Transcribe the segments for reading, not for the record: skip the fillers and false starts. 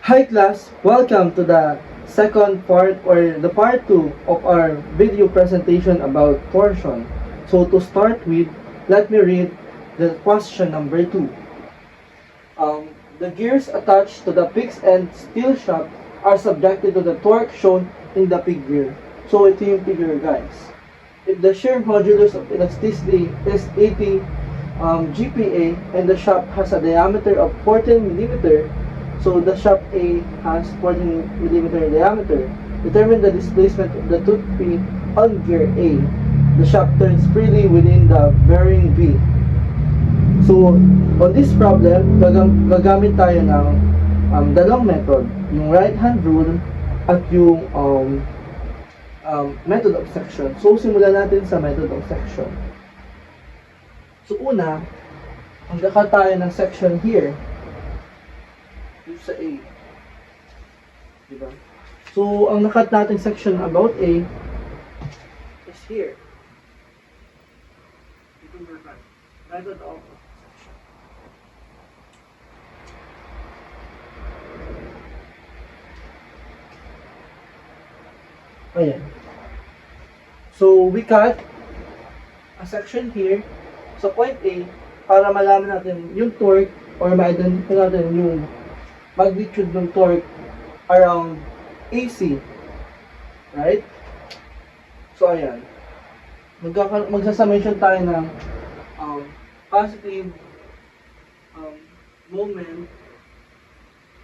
Hi class, welcome to the second part or the part 2 of our video presentation about torsion. So to start with, let me read the question number 2. The gears attached to the fixed end steel shaft are subjected to the torque shown in the figure. So ito yung figure guys. If the shear modulus of elasticity is 80 GPa and the shaft has a diameter of 14 millimeter, so the shaft A has 14 millimeter diameter. Determine the displacement of the tooth P on gear A. The shaft turns freely within the bearing V. So, on this problem, gagamit tayo ng dalawang method. Yung right hand rule at yung method of section. So, simulan natin sa method of section. So, una, magkaka tayo ng section here. Yung sa A. Diba? So, ang nakat natin section about A is here. Method of section. Ayan. So, we cut a section here sa point A para malaman natin yung torque or ma-identify natin yung magnitude ng torque around AC. Right? So, ayan. Magsasummation tayo ng positive moment.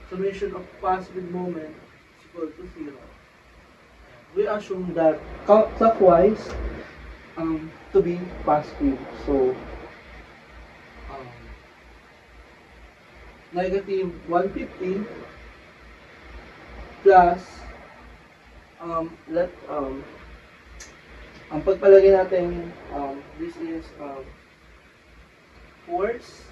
Summation of positive moment is equal to 0. We assume that clockwise to be positive. So, negative 150 plus ang pagpalagay natin this is force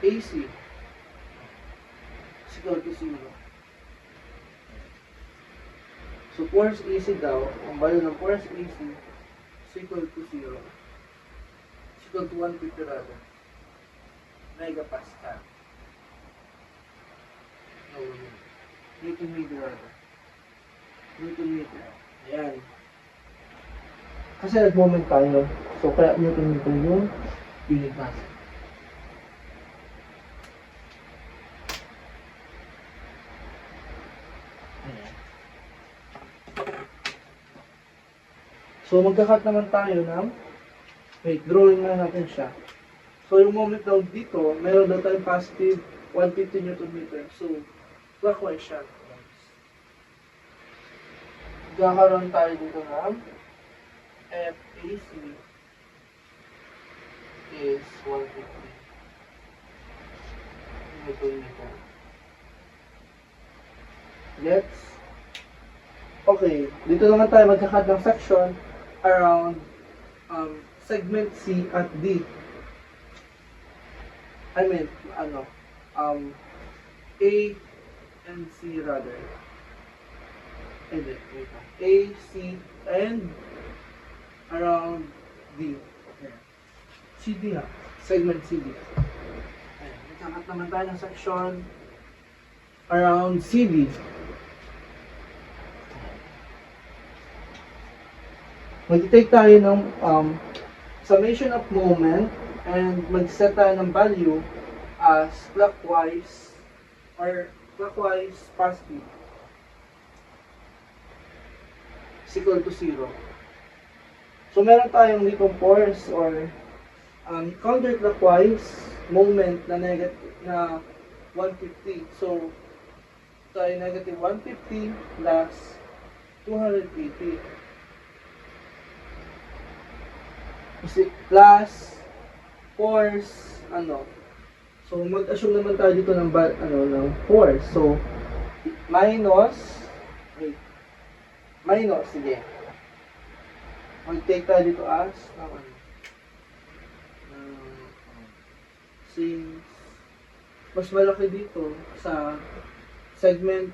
AC is equal to 0. So, force AC daw, ang value ng force AC is equal to 0. Is equal to 150 rather. Megapascal. No, Newton meter rather. Newton meter. Ayan. Kasi nag-moment tayo. So, kaya Newton meter yung unit natin. So, magkakat naman tayo ng, drawing na natin siya. So, yung moment daw dito, meron daw tayong positive 150 Newton meter. So, clockwise siya. Magkakaroon tayo dito ng FAC is 150 Newton meter. Let's okay, dito naman tayo magkakat ng section around segment C at D. I mean, A and C rather. And then, A, C, and around D. Okay. CD ha. Segment CD. Ayan. Magkakat naman tayo ng section around CD. Mag-take tayo ng summation of moment and mag-set tayo ng value as clockwise or clockwise positive is equal to 0. So, meron tayong little force or counterclockwise moment na negative na 150. So, tayo negative 150 plus 280. Plus force so mag-assume naman tayo dito ng ng force. So minus sige, mag-take tayo dito as since mas malaki dito sa segment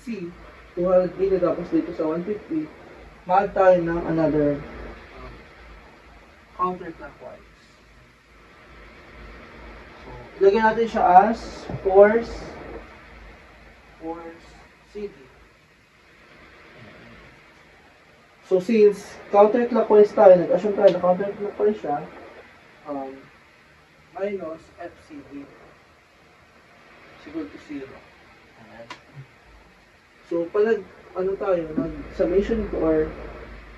C 280 tapos dito sa 150, mag tayo ng another counterclockwise. So, ilagay natin siya as force force CD. So since counterclockwise tayo, nag-assume tayo na counterclockwise siya, minus FCD is equal to 0. Ayan. So pag nag-summation ko or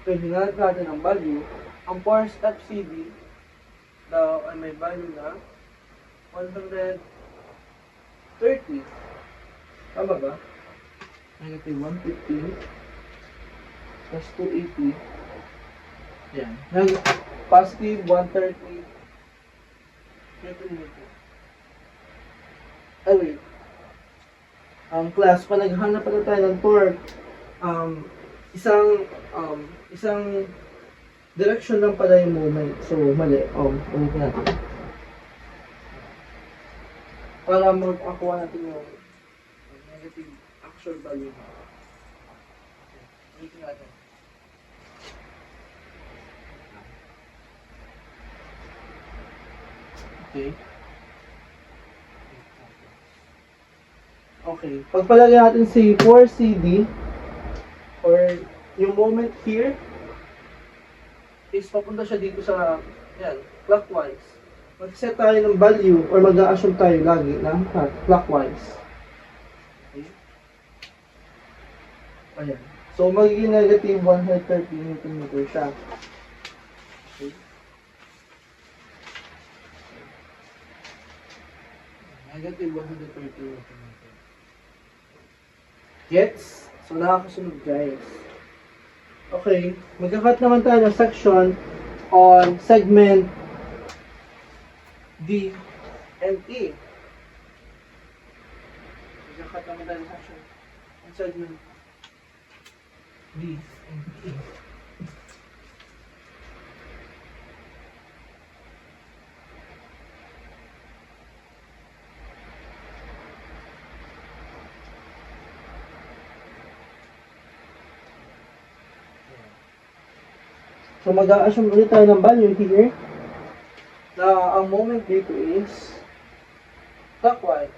pag hinanap natin ang value, ang force FCD daw ay may value na 130. Tama ba? Negative 150 plus 280. Yan. Positive 130 Newton meter. Ay, wait. Class, pa naghanap pala tayo ng torque, isang direction lang pala yung moment. So, mali. Ulit natin. Para makakuha natin yung negative actual value. Ulit natin. Okay. Okay. Pagpalagay natin si 4CD or yung moment here is papunta siya dito sa clockwise. Mag-set tayo ng value or mag-a-assume tayo lagi ng clockwise. Okay. Ayan. So magiging negative 130 Newton meter siya. Okay. Negative 130 Newton meter. Gets? So nakakasunod guys. Okay, magkakat naman tayo ng section on segment D and E. Magkakat naman tayo ng section on segment D and E. So mag-a-assume ulit tayo ng value here na ang moment dito is clockwise.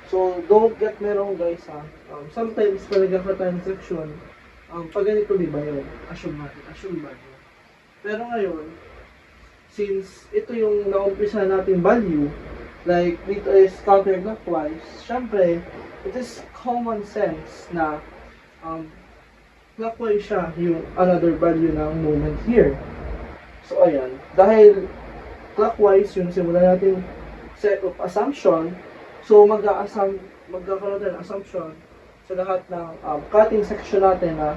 So don't get me wrong guys ha. Sometimes pag nagkakaroon tayo ng section, pag ganito diba yun? Assume value. Pero ngayon, since ito yung na-umpisa natin value, like dito is counterclockwise, syempre, it is common sense na clockwise siya yung another value ng moment here. So, ayan. Dahil clockwise yung simulan natin set of assumption, so magkakaroon tayo ng assumption sa lahat ng cutting section natin na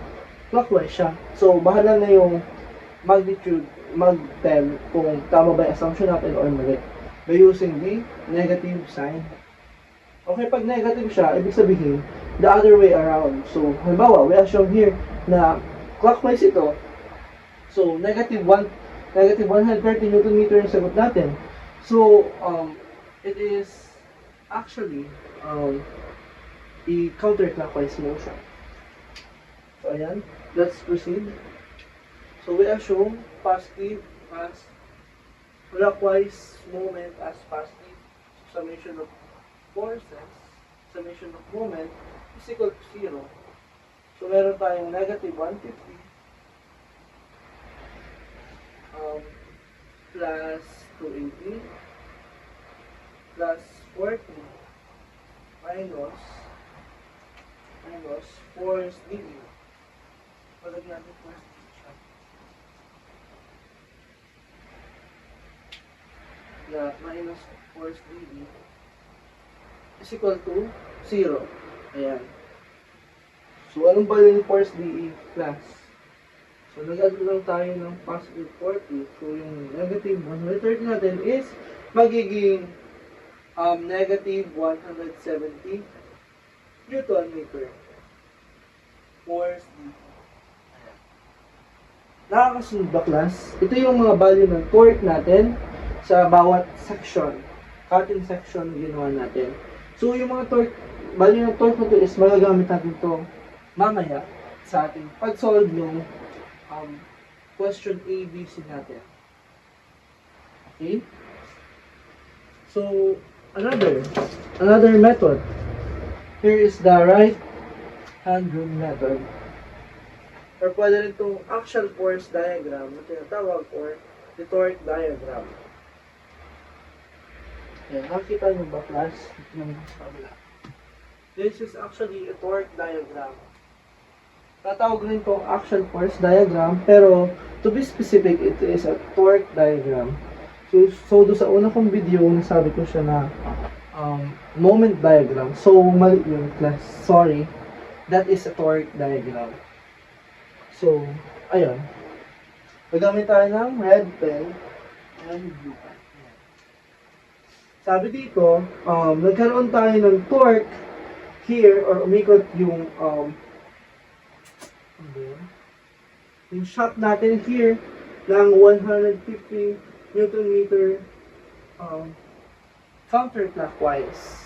clockwise siya. So, bahala na yung magnitude mag-tell kung tama ba yung assumption natin or mali by using the negative sign. Okay, pag negative siya, ibig sabihin, the other way around. So, halimbawa, we assume here na clockwise ito. So, negative 130 Newton meter yung sagot natin. So, it is actually a counterclockwise motion. So, ayan. Let's proceed. So, we assume positive as clockwise moment as positive. Summation of forces, summation of moment is equal to 0. So, meron tayong negative 150 plus 280 plus 40 minus force dB. Palag natin force dB siya. Minus force dB is equal to 0. Ayan. So, anong value ni force dE class? So, nag-add lang tayo ng positive 40. So, yung negative 130 natin is magiging negative 170 Newton meter. Force dE. Nakakasunod ba class? Ito yung mga value ng torque natin sa bawat section. Cutting section ginawa natin. So, yung mga torque, value ng torque na ito is magagamit natin ito mamaya sa ating pag-solve yung question A, B, C natin. Okay? So, another method. Here is the right hand rule method. Or pwede rin itong axial force diagram na tinatawag or the torque diagram. Yan, nakita nyo ba class? This is actually a torque diagram. Tatawag rin itong axial force diagram, pero to be specific, it is a torque diagram. So do sa una kong video, nasabi ko siya na moment diagram. So, mali yung class. Sorry. That is a torque diagram. So, ayun. Magamit tayo ng red pen and blue pen. Sabi dito, nagkaroon tayo ng torque here, or umikot yung shot natin here ng 150 Newton meter counterclockwise.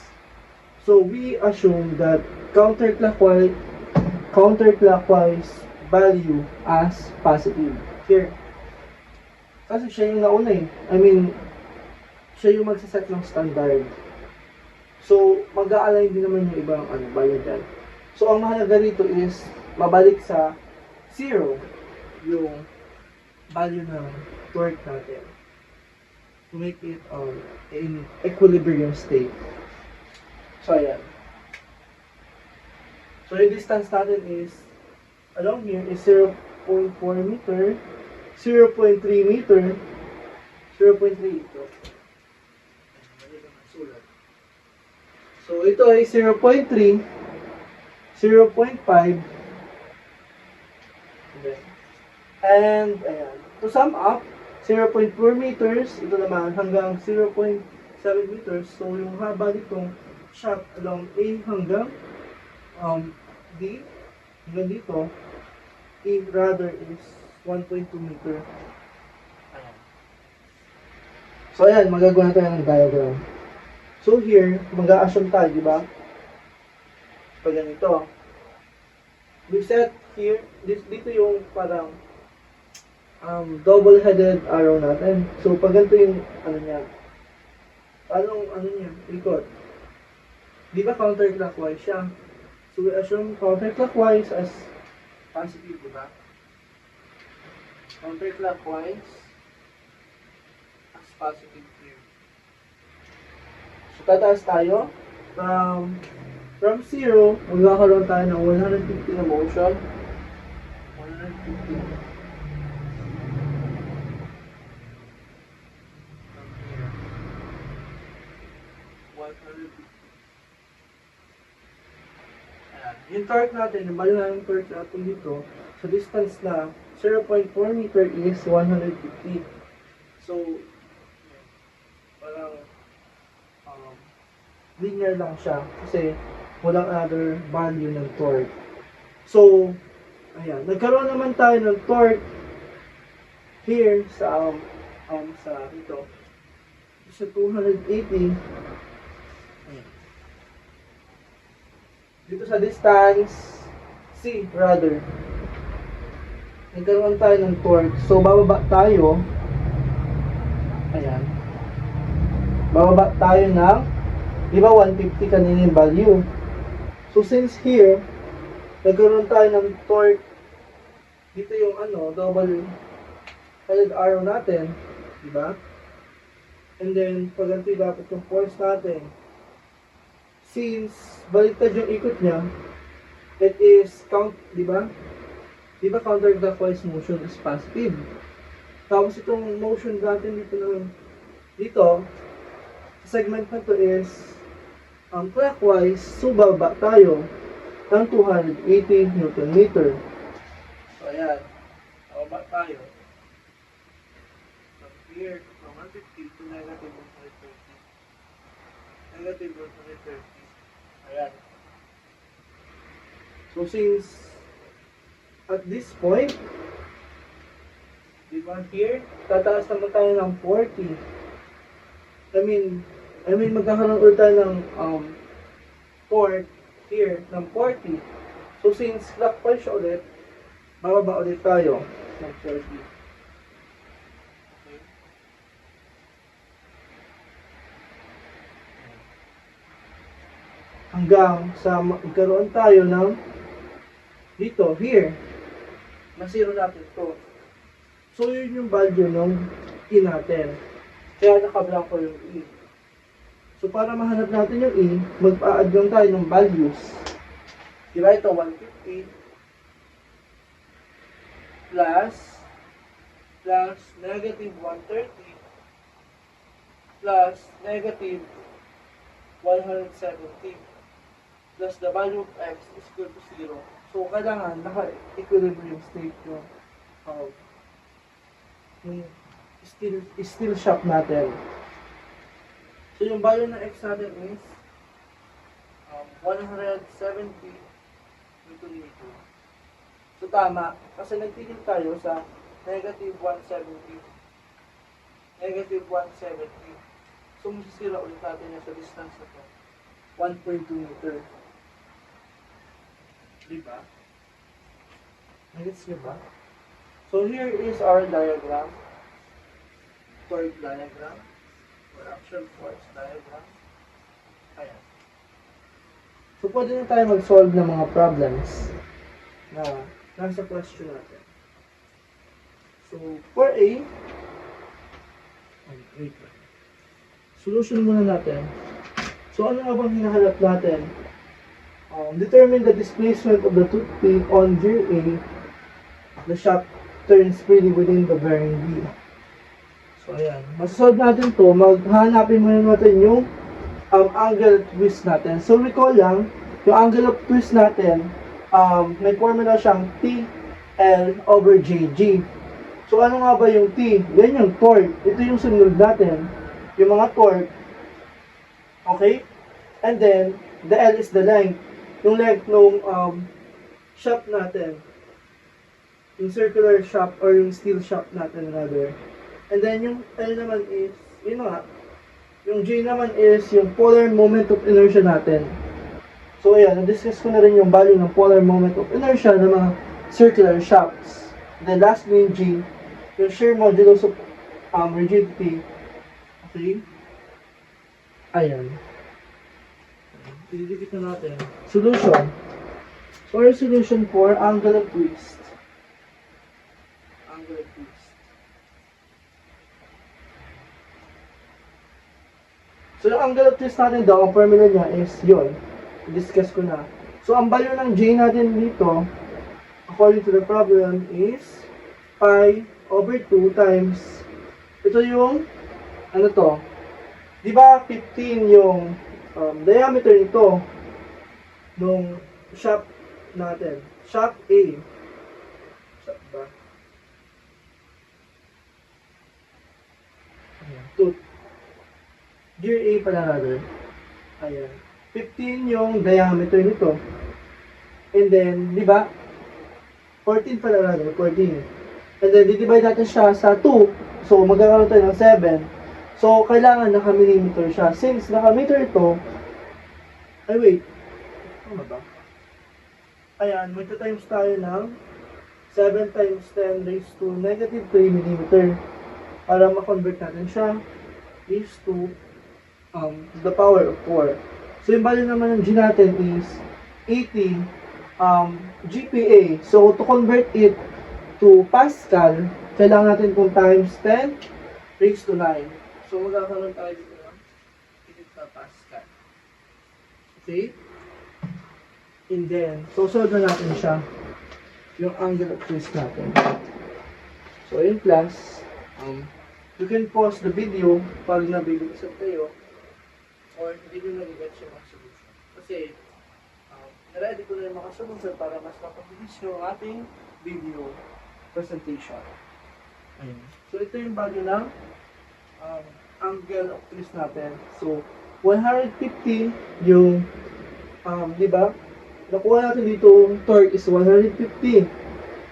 So we assume that counterclockwise value as positive here. Kasi siya yung nauna eh. I mean, siya yung magsaset ng standard. So, mag-a-align din naman yung ibang value dyan. So, ang mahalaga rito is mabalik sa 0 yung value ng torque natin to make it in equilibrium state. So, ayan. So, yung distance natin is along here is 0.4 meter, 0.3 meter, 0.3 ito. So, ito ay 0.3, 0.5, and ayan. To sum up, 0.4 meters, ito naman hanggang 0.7 meters. So, yung haba nitong shot along A hanggang D, hanggang dito, A rather is 1.2 meter. Ayan. So, ayan, magagawa tayo ng diagram. So, here, mag-a-assume tayo, di ba? Pag ganito. We set here, dito yung parang double-headed arrow natin. So, pag ganito yung, niya, ikot. Di ba counterclockwise siya? So, we assume counterclockwise as positive, di ba? Counterclockwise as positive here. So, tataas tayo. From 0, magkakaroon tayo ng 150 na motion. 150. From here. 150. Ayan. Yung torque natin, yung value na yung torque natin dito, sa distance na 0.4 meter is 150. So, parang linear lang siya kasi walang other value ng torque. So, ayan, nagkaroon naman tayo ng torque here sa ito sa 280. Ayan. Dito sa distance C rather, nagkaroon tayo ng torque. So, bababa tayo. Ayan. Bababa tayo ng, di ba 150 kanina yung value. So, since here, nagkaroon tayo ng torque, dito yung double-headed arrow natin, di ba? And then, pag ganito dapat yung force natin. Since, baliktad yung ikot niya, it is di ba? Di ba counterclockwise motion is positive? Tapos itong motion natin dito, segment na to is clockwise, so baba tayo ng 280 Newton meter. So ayan, baba tayo from here, from 150 to negative 130. Negative 130. Ayan. So since at this point, diba here, tataas naman tayo ng 40. I mean, magkakaroon ulit tayo ng torque here ng 40. So, since clockwise siya ulit, bababa ulit tayo ng 40. Okay. hanggang sa magkaroon tayo ng dito, here. Na-zero natin to. So, yun yung value ng E natin. Kaya naka-blanco yung E. So, para mahanap natin yung E, mag-a-add lang tayo ng values. Diba ito, 150 plus negative 130 plus negative 170 plus the value of x is equal to 0. So, kailangan naka-equilibrium state yung steel shock natin. So, yung value ng x natin is 170 Newton meter. So, tama. Kasi nagtigil tayo sa negative 170. Negative 170. So, masisira ulit natin yan sa distance na to. 1.2 meter. Diba? Nagets nyo ba? So, here is our diagram. Torque diagram. Or action force diagram. Ayan. So, pwede na tayo mag-solve ng mga problems na nasa question natin. So, for A, solution muna natin. So, ano nga bang hinahanap natin? Determine the displacement of the toothpick on gear A. The shaft turns freely within the bearing B. So, ayan. Masasolve natin to. Maghanapin muna natin yung angle of twist natin. So, recall lang, yung angle of twist natin, may formula siyang TL over JG. So, ano nga ba yung T? Yan yung torque. Ito yung sunod natin. Yung mga torque. Okay? And then, the L is the length. Yung length ng shaft natin. Yung circular shaft or yung steel shaft natin rather. And then, yung L naman is, yun nga. Yung J naman is yung polar moment of inertia natin. So, ayan. Na-discuss ko na rin yung value ng polar moment of inertia ng mga circular shafts. And then, lastly, yung G, yung shear modulus of rigidity. Okay? Ayan. Ididikit na natin. Solution. Or solution for angle of twist. Angle of twist. So, yung angle of twist natin daw, ang formula niya is yun. I-discuss ko na. So, ang value ng J natin dito, according to the problem, is pi over 2 times, ito yung, ano to, di ba 15 yung diameter nito, nung shaft natin, shaft A, shaft ba? Ayan, tooth, gear A pala rather, ayan, 15 yung diameter nito, and then, di ba, 14 pala rather, 14, and then, di-divide natin siya sa 2. So, magkakaroon tayo ng 7. So, kailangan naka-millimeter siya. Since naka-meter ito, ay wait. Ano ba? Ayan, magta-times tayo ng 7 times 10 raised to negative 3 millimeter. Para ma-convert natin siya is to the power of 4. So, yung value naman ng G natin is 80 GPa. So, to convert it to Pascal, kailangan natin kung times 10 raised to 9. So, magkakaroon tayo dito ng init na Pascal. Okay? And then, so solve na natin siya. Yung angle of twist natin. So, in class, you can pause the video pag nabibigisan kayo or hindi nyo nag-get yung mga solution. Kasi, naready ko na yung mga solution para mas mapabilis yung ating video presentation. Ayun. So, ito yung value ng angle of twist natin. So, 150 yung, di ba? Nakuha natin dito, yung torque is 150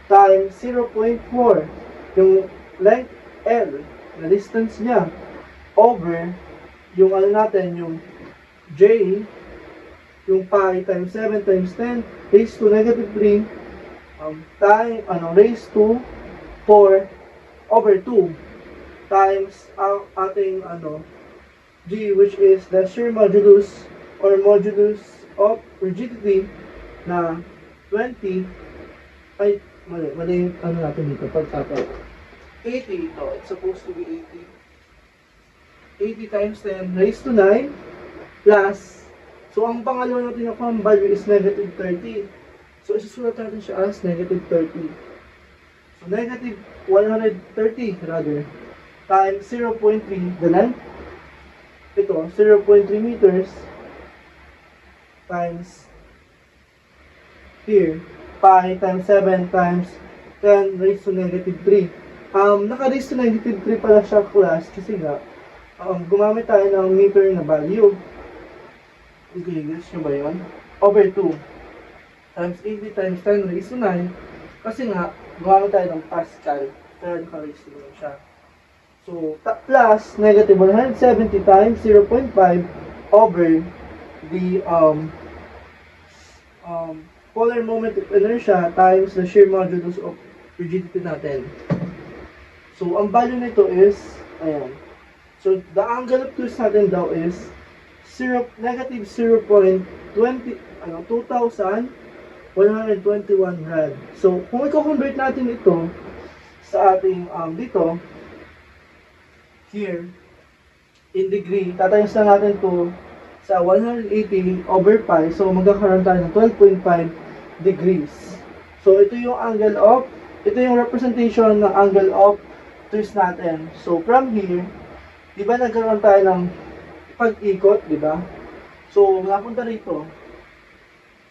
times 0.4. Yung length L, na distance niya, over yung ano natin, yung J, yung pi times 7 times 10 raised to negative 3 raised to 4 over 2 times ang ating G, which is the shear modulus or modulus of rigidity na 20, ay, mali yung ano natin dito, pagtapos. 80 ito, it's supposed to be 80. 80 times 10 raised to 9 plus, so ang pangalawa natin yung value is negative 30. So isusulat natin siya as negative 30. So negative 130 rather, times 0.3, the length, ito, 0.3 meters, times here, pi times 7 times 10 raised to negative 3. Naka-raised to negative 3 pala siya class kasi nga, gumamit tayo ng meter na value. Okay, guys, nyo ba yun? Over 2 times 80 times 10 raised to 9 kasi nga, gumamit tayo ng Pascal kaya naka-raised to 9 siya. So, plus negative 170 times 0.5 over the polar moment of inertia times the shear modulus of rigidity natin. So, ang value nito is, ayan. So, the angle of twist natin daw is negative 0.20, 2,121 rad. So, kung i-convert natin ito sa ating, dito, here, in degree, tatayos na natin to sa 180 over pi, so magkakaroon tayo ng 12.5 degrees. So, ito yung angle of, ito yung representation ng angle of twist natin. So, from here, di ba nagkaroon tayo ng pag-ikot, di ba? So, napunta rito.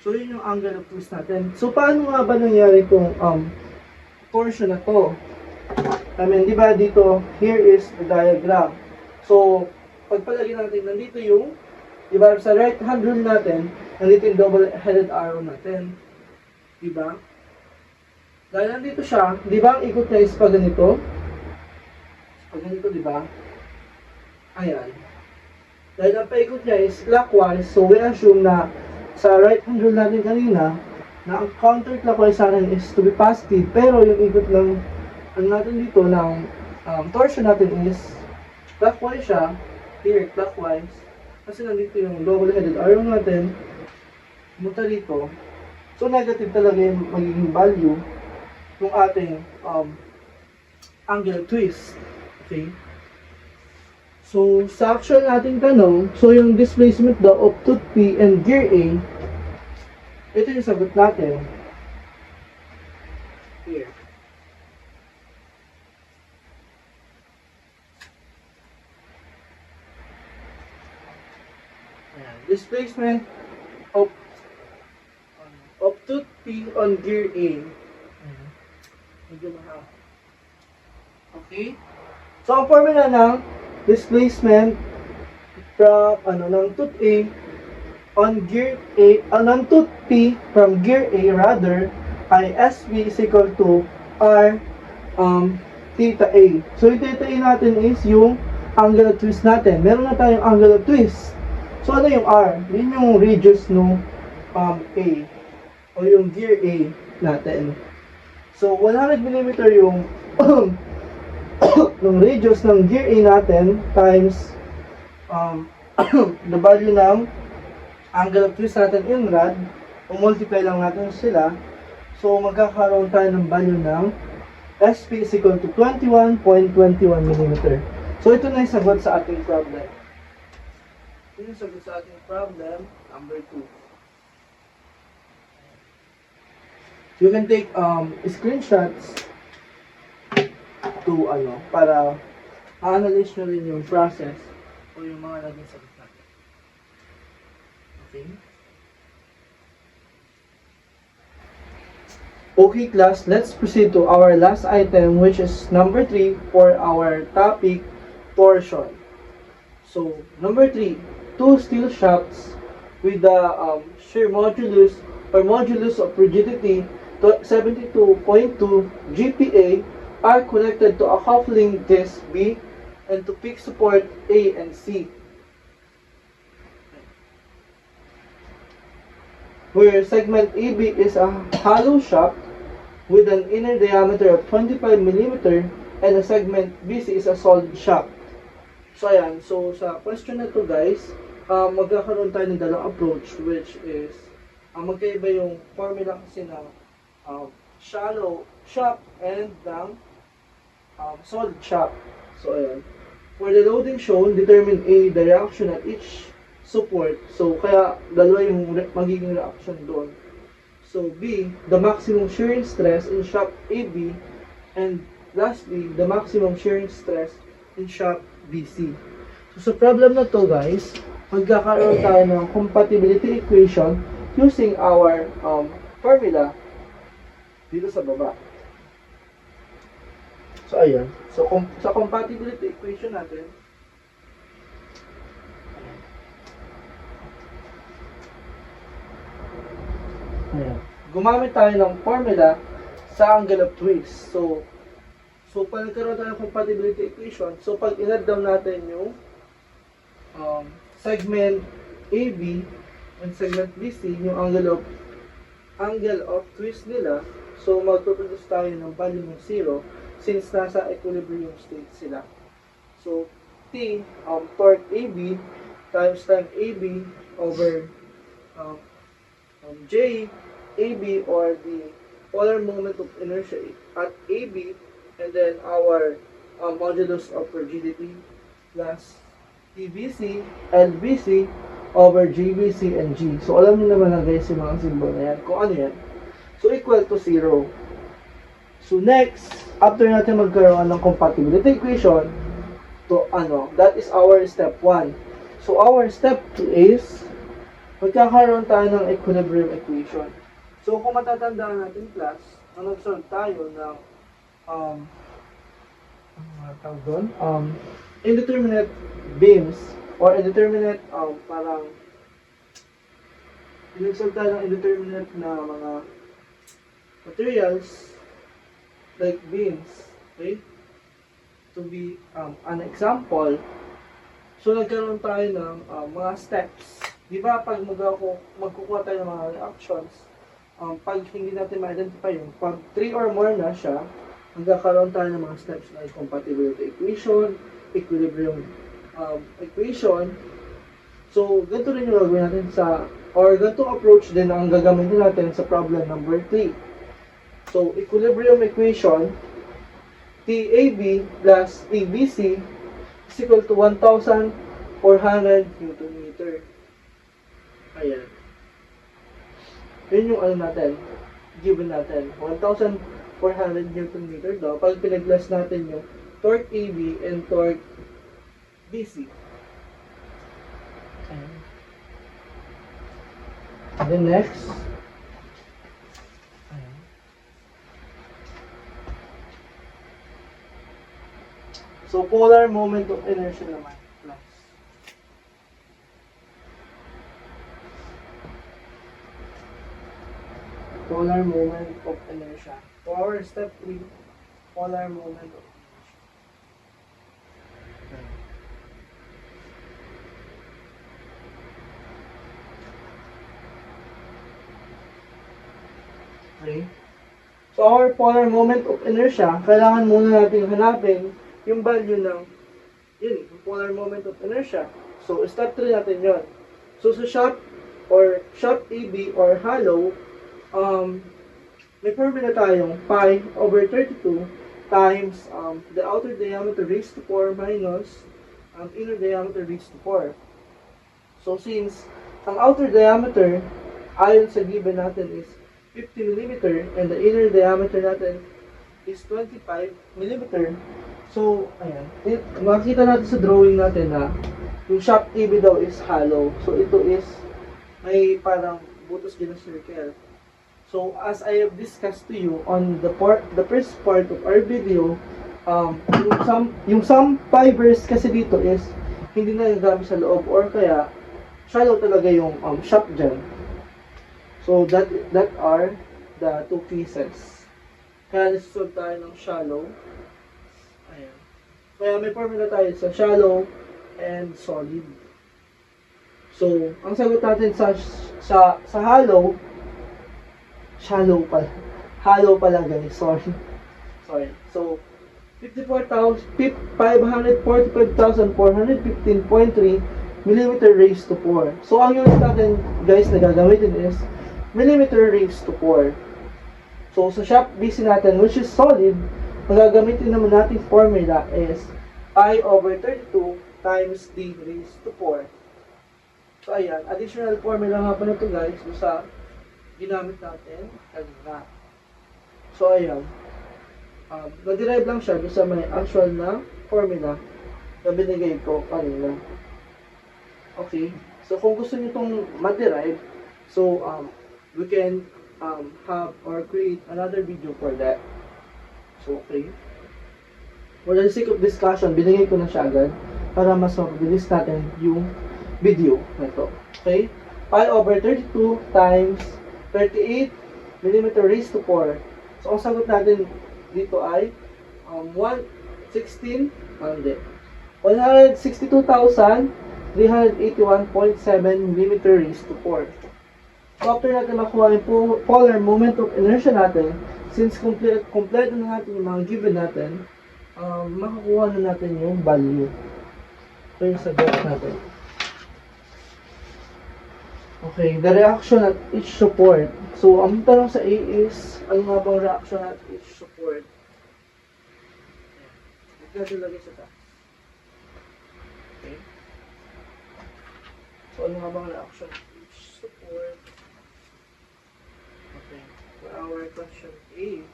So, yun yung angle of twist natin. So, paano nga ba nangyari itong torsion na to? I mean, di ba dito, here is the diagram. So, pagpalagay natin, nandito yung, di ba, sa right hand rule natin, nandito yung double-headed arrow natin. Di ba? Dahil nandito siya, di ba, ang ikot niya is pag ganito? Pag ganito, di ba? Ayan. Dahil ang paikot niya is clockwise, so we assume na sa right hand rule natin kanina, na ang counterclockwise natin is to be positive, pero yung ikot ng ano natin dito ng torsion natin is clockwise siya, here clockwise, kasi nandito yung double-headed arrow natin, pumunta dito, so negative talaga yung magiging value ng ating angle twist. Okay? So, sa actual nating tanong, so yung displacement daw of tooth P and gear A, ito yung sagot natin. Here. Ayan. Displacement of tooth P on gear A. Medyo mahal. Okay? So, ang formula ng displacement from ng tooth A on gear A, ng tooth P from gear A rather, ay SV is equal to R theta A. So, yung theta A natin is yung angle of twist natin. Meron na tayong angle of twist. So, ano yung R? Yun yung radius ng A o yung gear A natin. So, 100 mm yung ng radius ng gear A natin times the value ng angle of twist natin in rad, multiply lang natin sila. So, magkakaroon tayo ng value ng SP is equal to 21.21 mm. So, ito na yung sagot sa ating problem. Ito yung sagot sa ating problem number 2. You can take screenshots to para analyze nyo rin yung process o yung mga naging sagot natin. Okay? Okay class, let's proceed to our last item, which is number 3 for our topic torsion. So, number 3, two steel shafts with the shear modulus or modulus of rigidity to 72.2 GPa are connected to a coupling disc B and to fixed support A and C, where segment AB is a hollow shaft with an inner diameter of 25 mm and a segment BC is a solid shaft. So ayan, so sa question na to guys, magkakaroon tayo ng dalawang approach, which is magkaiba yung formula kasi ng shallow shock and ng solid shock. So ayan. For the loading shown, determine A, the reaction at each support. So kaya dalawa yung magiging reaction doon. So B, the maximum shearing stress in shaft AB, and lastly, the maximum shearing stress in shaft BC. So sa problem na to guys, magkakaroon tayo ng compatibility equation using our formula dito sa baba. So ayan. So sa compatibility equation natin, ayan, gumamit tayo ng formula sa angle of twist. So pag nagkaroon tayo ng compatibility equation, so pag in-add down natin yung segment AB and segment BC, yung angle of twist nila, so magpo-produce tayo ng value ng 0 since nasa equilibrium state sila. So T, torque AB times time AB over J, AB, or the polar moment of inertia at AB, and then our modulus of rigidity plus TBC, LBC over JBC and G. So alam niyo naman na guys yung mga symbol na yan, kung ano yan. So equal to 0. So next, after natin magkaroon ng compatibility equation, that is our step 1. So our step 2 is magkakaroon tayo ng equilibrium equation. So kung matatandaan natin class, nag-solve tayo ng indeterminate beams or indeterminate parang nag-solve tayo ng indeterminate na mga materials like beams, okay? To be an example, so nagkaroon tayo ng mga steps. Di ba pag magkukuha tayo ng mga reactions, pag hindi natin ma-identify yung pag 3 or more na siya, magkakaroon tayo ng mga steps like compatibility equation, equilibrium equation. So ganito rin yung gagawin natin ganito approach din ang gagamitin natin sa problem number 3. So equilibrium equation, TAB plus TBC is equal to 1,400 Newton meter. Ayan. Yun yung natin, given natin, 1,400 Newton meter daw. Pag pinag-plus natin yung torque AB and torque BC. Ayan. And then next, ayan. So polar moment of inertia naman, plus. Polar moment of inertia. For our step 3, polar moment of inertia. Okay. So our polar moment of inertia, kailangan muna natin hanapin yung value ng yung polar moment of inertia. So step 3 natin yon. So sa shaft AB or hollow, may formula tayong pi over 32 times the outer diameter raised to 4 minus inner diameter raised to 4. So since ang outer diameter ayon sa given natin is 50 mm and the inner diameter natin is 25 mm. So ayan, makikita natin sa drawing natin na yung shaft AB daw is hollow. So ito is may parang butas din na circle. So as I have discussed to you on the first part of our video, yung some fibers kasi dito is hindi na nagagamit sa loob or kaya shallow talaga yung shaft dyan. So that are the two pieces. Kaya nasusunod tayo ng shallow. Ayan. Kaya may formula tayo sa shallow and solid. So ang sagot natin sa hollow, shallow pala guys, sorry. So 545,415.3 millimeter raised to 4. So, ang unit natin, guys, na gagamitin is millimeter raised to 4. So, sa shop BC natin, which is solid, magagamitin naman natin formula is I over 32 times D raised to 4. So, ayan. Additional formula nga pa na ito, guys, sa ginamit natin kanina. So, ayan. Na-derive lang siya sa may actual na formula na binigay ko kanina. Okay. So, kung gusto nyo itong ma-derive, so, we can have or create another video for that. So, okay. For the sake of discussion, binigay ko na siya agad para mas mabilis natin yung video na ito. Okay? Pi over 32 times 38 millimeter raised to 4. So, ang sagot natin dito ay 162,381.7 millimeter raised to 4. So, after natin makuha yung polar moment of inertia natin, since complete na natin yung mga given natin, makakuha na natin yung value. So, yung sagot natin. Okay, the reaction at each support. So, ang tanong sa A is, ano nga bang reaction at each support? Ito natin lagay sa taas. Okay. So, ano nga bang reaction at each support? Okay, for our question A.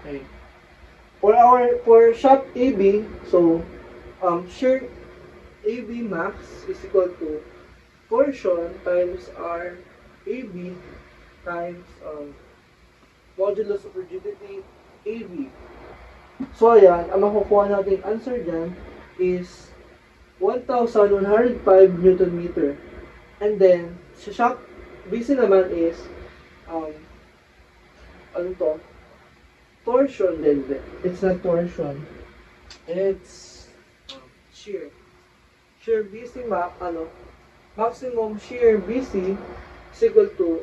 Okay. For shop AB, so, shear AB max is equal to torsion times R AB times modulus of rigidity AB. So, ayan, ang makukuha natin answer dyan is 1,105 Newton meter. And then, sa shock BC naman is, ano to? Torsion din. It's not torsion. It's shear. Shear BC maximum shear BC is equal to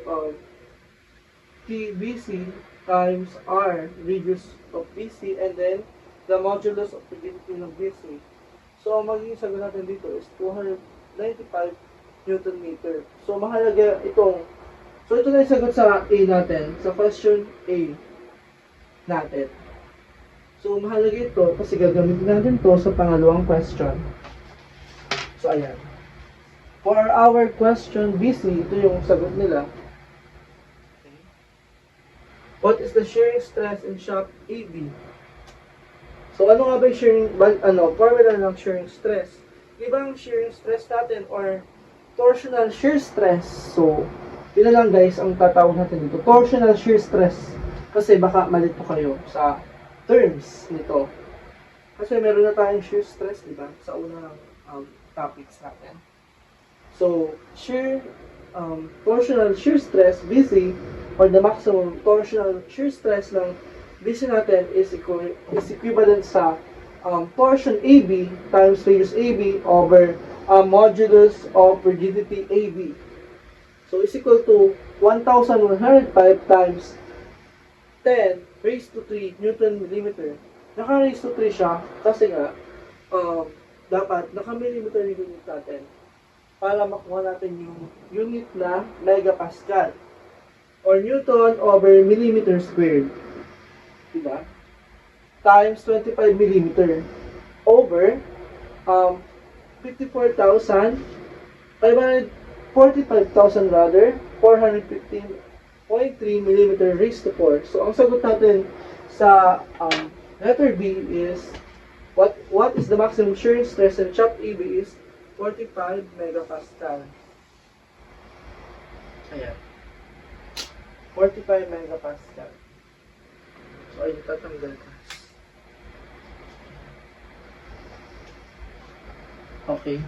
TBC times R radius of BC and then the modulus of rigidity ng BC. So, ang magiging sagot natin dito is 295 Newton meter. So, mahalaga itong, so ito na yung sagot sa A natin, sa question A natin. So, mahalaga ito kasi gagamitin natin to sa pangalawang question. So, ayan. For our question BC, ito yung sagot nila. Okay. What is the shearing stress in shop AB? So, ano nga ba yung shearing, formula ng shearing stress? Ibang shearing stress natin or torsional shear stress. So, yun na lang guys ang tatawag natin dito. Torsional shear stress. Kasi baka malito kayo sa terms nito. Kasi meron na tayong shear stress, di ba? Sa unang topics natin. So, torsional shear stress, BC, or the maximum torsional shear stress ng BC natin is equivalent sa torsion AB times radius AB over modulus of rigidity AB. So, is equal to 1,105 times 10 raised to 3 Newton millimeter. Naka-raised to 3 siya kasi nga dapat naka-millimeter yung unit natin para makuha natin yung unit na megapascal or Newton over millimeter squared. Diba? Times 25 millimeter over 45,000 rather 415.3 millimeter raised to 4. So, ang sagot natin sa letter B is what is the maximum shearing stress in shop AB is 45 megapascal. Ayan. 45 megapascal. So, ayun, tatanggal ka. Okay.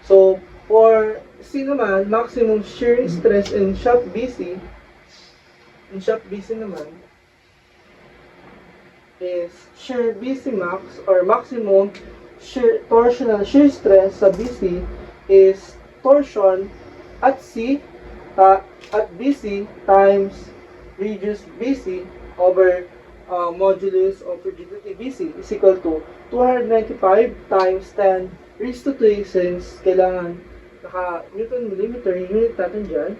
So, for C naman, maximum shearing stress in shop BC, naman, is shear BC max or maximum torsional shear stress sa BC is torsion at C at BC times radius BC over modulus of rigidity BC is equal to 295 times 10 raised to 3 since kailangan naka Newton millimeter yung unit natin dyan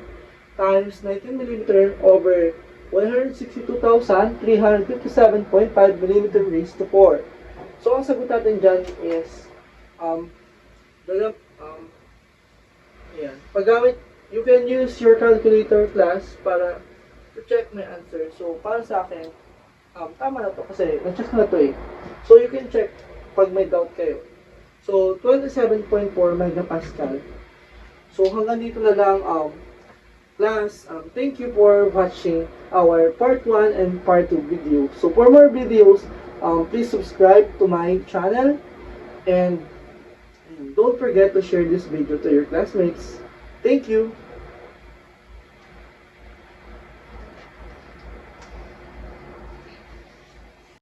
times 19 millimeter over 162,357.5 millimeter raised to 4. So ang sagot natin dyan is ayan. Paggamit, you can use your calculator class para to check my answer. So para sa akin, tama na to kasi na-check na to eh. So you can check pag may doubt kayo. So 27.4 megapascal. So hanggang dito na lang class. Thank you for watching our part 1 and part 2 video. So for more videos, please subscribe to my channel and don't forget to share this video to your classmates. Thank you.